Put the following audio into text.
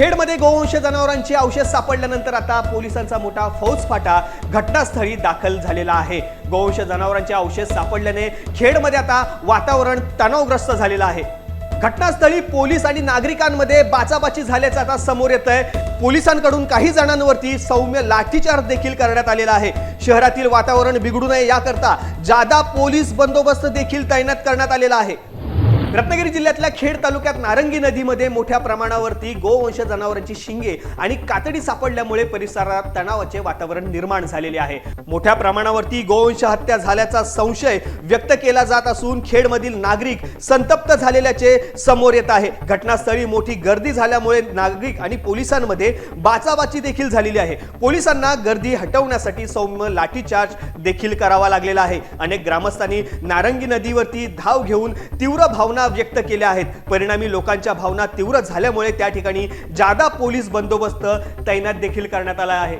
खेडमध्ये गोवंश जनावरांची अवशेष सापडल्यानंतर आता पोलिसांचा मोठा फौजफाटा घटनास्थळी दाखल झालेला आहे। गोवंश जनावरांचे अवशेष सापडल्याने खेडमध्ये आता वातावरण तणावग्रस्त झालेलं आहे। घटनास्थळी पोलीस आणि नागरिकांमध्ये बाचाबाची झाल्याचं आता समोर येतंय। पोलिसांकडून काही जणांवरती सौम्य लाठीचार्ज देखील करण्यात आलेला आहे। शहरातील वातावरण बिघडू नये याकरता जादा पोलीस बंदोबस्त देखील तैनात करण्यात आलेला आहे। रत्नागिरी जिल्ह्यातल्या खेड तालुक्यात नारंगी नदीमध्ये मोठ्या प्रमाणावरती गोवंश जनावरांची शिंगे आणि कातडी सापडल्यामुळे परिसरात तणावाचे वातावरण निर्माण झालेले आहे। मोठ्या प्रमाणावरती गोवंश हत्या झाल्याचा संशय व्यक्त केला जात असून खेडमधील नागरिक संतप्त झालेल्याचे समोर येत आहे। घटनास्थळी मोठी गर्दी झाल्यामुळे नागरिक आणि पोलिसांमध्ये बाचाबाची देखील झालेली आहे। पोलिसांना गर्दी हटवण्यासाठी सौम्य लाठीचार्ज देखील करावा लागलेला आहे। अनेक ग्रामस्थांनी नारंगी नदीवरती धाव घेऊन तीव्र भावना व्यक्त केल्या आहेत। परिणामी लोकांच्या भावना तीव्र झाल्यामुळे त्या ठिकाणी जादा पोलीस बंदोबस्त तैनात देखील करण्यात आला आहे।